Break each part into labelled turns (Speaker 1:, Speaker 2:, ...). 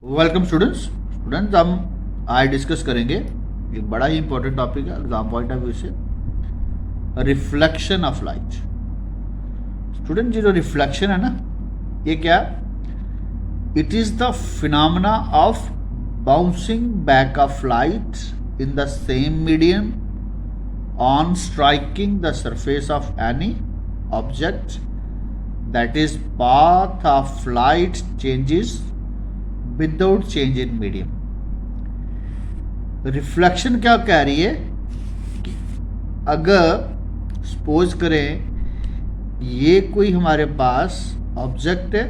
Speaker 1: Welcome students हम आज discuss करेंगे एक बड़ा ही इंपॉर्टेंट टॉपिक है एग्जाम पॉइंट ऑफ व्यू से, रिफ्लेक्शन ऑफ लाइट। स्टूडेंट जी, जो रिफ्लेक्शन है ना, ये क्या? It is the phenomena of bouncing back of light in the same medium on striking the surface of any object, that is path of light changes without change in medium. Reflection क्या कह रही है कि अगर suppose करें ये कोई हमारे पास ऑब्जेक्ट है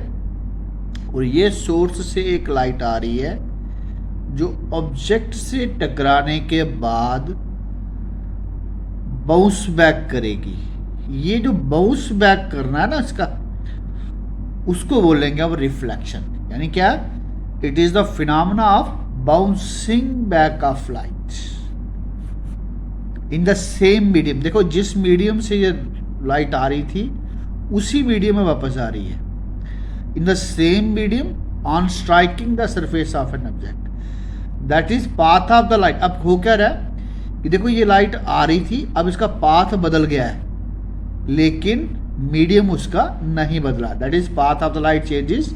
Speaker 1: और ये सोर्स से एक लाइट आ रही है जो ऑब्जेक्ट से टकराने के बाद बाउंस बैक करेगी। ये जो बाउंस बैक करना है ना इसका, उसको बोलेंगे अब रिफ्लेक्शन। यानी क्या? It is the phenomena of bouncing back of light in the same medium. देखो, जिस मीडियम से ये लाइट आ रही थी उसी मीडियम में वापस आ रही है। In the same medium on striking the surface of an object, that is path of the light. अब हो क्या रहा है कि देखो, ये लाइट आ रही थी, अब इसका पाथ बदल गया है लेकिन मीडियम उसका नहीं बदला। That is path of the light changes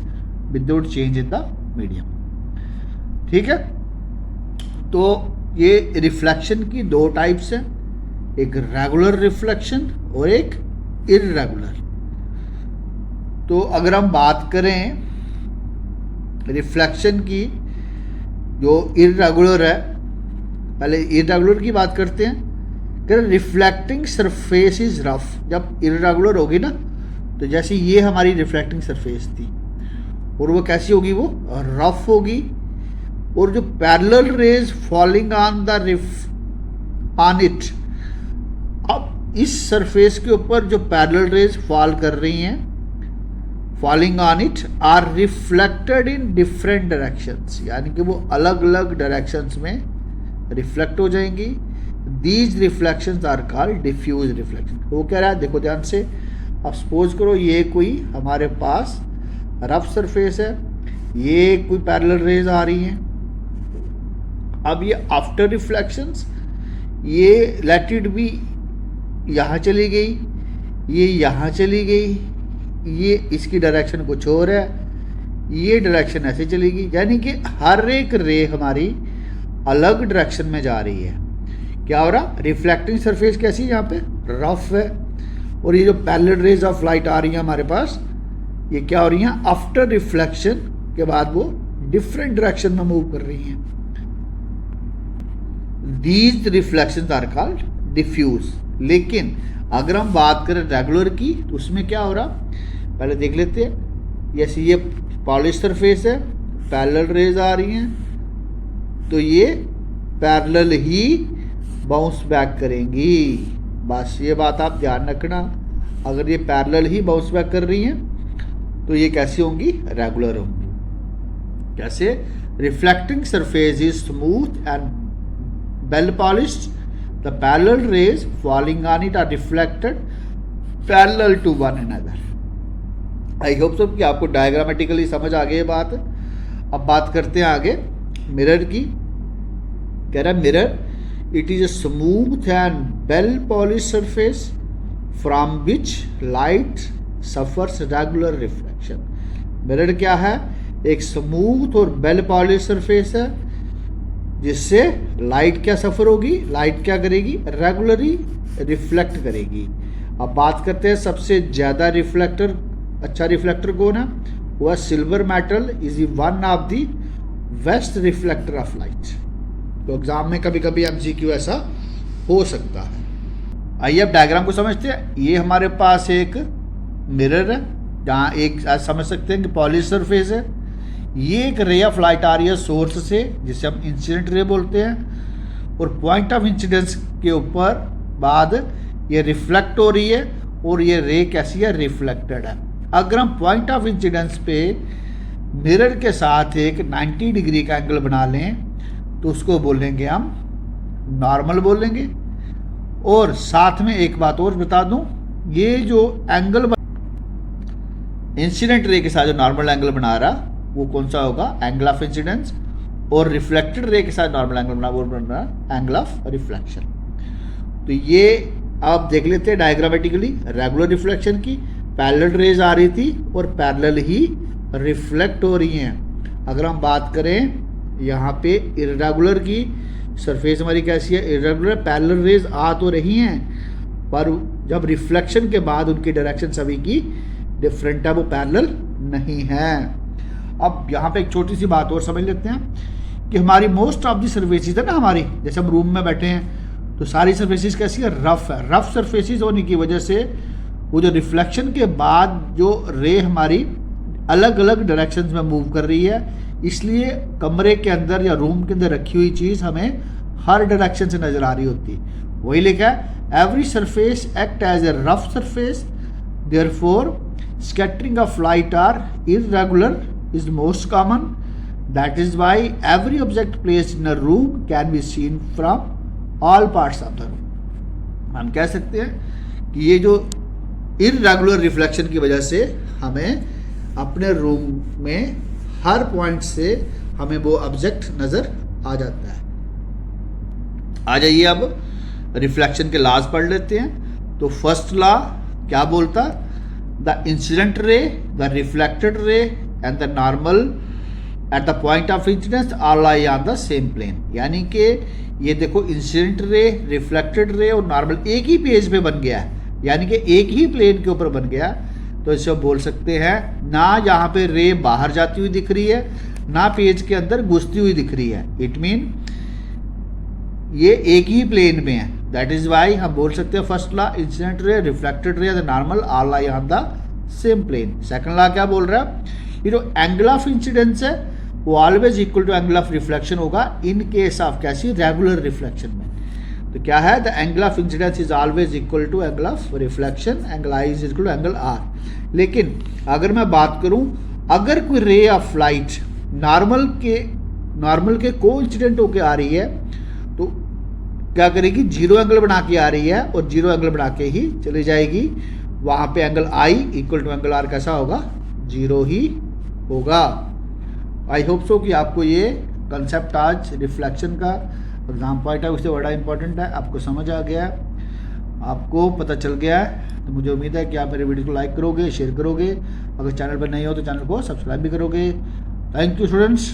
Speaker 1: without change in the medium. ठीक है, तो ये रिफ्लेक्शन की दो टाइप्स हैं, एक रेगुलर रिफ्लेक्शन और एक इररेगुलर। तो अगर हम बात करें रिफ्लेक्शन की, जो इररेगुलर है, पहले इररेगुलर की बात करते हैं। Reflecting surface is rough. जब इररेगुलर होगी ना, तो जैसे ये हमारी रिफ्लेक्टिंग सरफेस थी और वो कैसी होगी? वो रफ होगी। और जो parallel rays falling on the on it, अब इस सरफेस के ऊपर जो पैरेलल रेज फॉल कर रही हैं, falling on it, are reflected in different directions. यानी कि वो अलग अलग डायरेक्शंस में रिफ्लेक्ट हो जाएंगी। These reflections are called diffuse reflection. वो कह रहा है, देखो ध्यान से, अब सपोज करो ये कोई हमारे पास रफ सरफेस है, ये कोई पैरेलल रेज आ रही हैं। अब ये आफ्टर रिफ्लेक्शंस, ये लेट इट बी यहाँ चली गई, ये यहाँ चली गई, ये इसकी डायरेक्शन कुछ और है, ये डायरेक्शन ऐसे चलेगी। यानी कि हर एक रे हमारी अलग डायरेक्शन में जा रही है। क्या हो रहा? रिफ्लेक्टिंग सरफेस कैसी है? यहाँ पे रफ है। और ये जो पैरेलल रेज ऑफ लाइट आ रही है हमारे पास, ये क्या हो रही हैं? आफ्टर रिफ्लेक्शन के बाद वो डिफरेंट डायरेक्शन में मूव कर रही हैं। These reflections are called diffuse. लेकिन अगर हम बात करें रेगुलर की, तो उसमें क्या हो रहा, पहले देख लेते हैं। जैसे ये पॉलिश सरफेस है, पैरेलल रेज आ रही हैं, तो ये पैरेलल ही बाउंस बैक करेंगी। बस ये बात आप ध्यान रखना, अगर ये पैरेलल ही बाउंस बैक कर रही हैं तो ये कैसी होंगी? रेगुलर होंगी। कैसे? Reflecting surface is smooth and well polished, the parallel rays falling on it are reflected parallel to one another. I hope so कि आपको डायग्रामेटिकली समझ आ गई ये बात। अब बात करते हैं आगे मिरर की। कह रहा है mirror, it is a smooth and well polished surface from which light suffers regular reflection. Mirror क्या है? एक स्मूथ और वेल पॉलिश सरफेस है जिससे लाइट क्या सफर होगी? लाइट क्या करेगी? रेगुलरली रिफ्लेक्ट करेगी। अब बात करते हैं सबसे ज़्यादा रिफ्लेक्टर, अच्छा रिफ्लेक्टर कौन है? वह silver metal is one of the best reflector of light. तो एग्जाम में कभी कभी एमसीक्यू ऐसा हो सकता है। आइए अब डायग्राम को समझते हैं। ये हमारे पास एक मिरर है जहाँ एक समझ सकते हैं कि पॉलिश सरफेस है। ये एक रे ऑफ लाइट आ रही है सोर्स से, जिसे हम इंसिडेंट रे बोलते हैं, और पॉइंट ऑफ इंसिडेंस के ऊपर बाद ये रिफ्लेक्ट हो रही है और ये रे कैसी है? रिफ्लेक्टेड है। अगर हम पॉइंट ऑफ इंसिडेंस पे मिरर के साथ एक 90 डिग्री का एंगल बना लें तो उसको बोलेंगे हम नॉर्मल बोलेंगे। और साथ में एक बात और बता दूं, ये जो एंगल इंसिडेंट रे के साथ जो नॉर्मल एंगल बना रहा, वो कौन सा होगा, एंगल ऑफ इंसिडेंस, और रिफ्लेक्टेड रे के साथ नॉर्मल एंगल बना वो बन रहा एंगल ऑफ रिफ्लेक्शन। तो ये आप देख लेते हैं डायग्रामेटिकली, रेगुलर रिफ्लेक्शन की पैरेलल रेज आ रही थी और पैरेलल ही रिफ्लेक्ट हो रही हैं। अगर हम बात करें यहाँ पे इरेगुलर की, सरफेस हमारी कैसी है, इरेगुलर, पैरेलल रेज आ तो रही हैं पर जब रिफ्लेक्शन के बाद उनकी डायरेक्शन सभी की डिफरेंट है, वो पैरेलल नहीं है। अब यहाँ पे एक छोटी सी बात और समझ लेते हैं कि हमारी मोस्ट ऑफ दी सर्फेसिस है ना हमारी, जैसे हम रूम में बैठे हैं तो सारी सर्फेसिस कैसी है, रफ है। रफ सर्फेसिस होने की वजह से वो जो रिफ्लेक्शन के बाद जो रे हमारी अलग अलग डायरेक्शंस में मूव कर रही है, इसलिए कमरे के अंदर या रूम के अंदर रखी हुई चीज़ हमें हर डायरेक्शन से नज़र आ रही होती है। वही लिखा है, every surface act as a rough surface, therefore scattering of light are irregular is most common. That is why every object placed in a room can be seen from all parts of the room. हम कह सकते हैं कि ये जो irregular reflection की वजह से हमें अपने रूम में हर पॉइंट से हमें वो ऑब्जेक्ट नज़र आ जाता है। आ जाइए अब रिफ्लेक्शन के लॉज पढ़ लेते हैं। तो फर्स्ट लॉ क्या बोलता, the incident ray, the reflected ray and the normal at the point of incidence all lie on the same plane। यानी कि ये देखो इंसिडेंट रे, रिफ्लेक्टेड रे और नॉर्मल एक ही पेज पे बन गया है, यानी कि एक ही प्लेन के ऊपर बन गया। तो इसे बोल सकते हैं ना यहाँ पे रे बाहर जाती हुई दिख रही है ना पेज के अंदर घुसती हुई दिख रही है, इट मीन ये एक ही प्लेन में है। दैट इज वाई हम बोल सकते हैं first law, incident ray, reflected ray, the normal all lie on the same plane. Second law क्या बोल रहा है, ये जो एंगल ऑफ इंसिडेंस है वो always equal to angle of reflection होगा इन केस ऑफ कैसी, रेगुलर रिफ्लेक्शन में। तो क्या है, the angle of incidence is always equal to angle of reflection, angle i is equal to angle r. लेकिन अगर मैं बात करूं, अगर कोई रे ऑफ लाइट नॉर्मल के को इंसिडेंट होके आ रही है तो क्या करेगी, जीरो एंगल बना के आ रही है और जीरो एंगल बना के ही चली जाएगी। वहां पे angle i equal to angle r कैसा होगा, जीरो ही होगा। आई होप सो कि आपको ये कंसेप्ट आज रिफ्लेक्शन का एग्जाम पॉइंट है उससे बड़ा इंपॉर्टेंट है, आपको समझ आ गया है, आपको पता चल गया है। तो मुझे उम्मीद है कि आप मेरे वीडियो को लाइक करोगे, शेयर करोगे, अगर चैनल पर नहीं हो तो चैनल को सब्सक्राइब भी करोगे। Thank you students.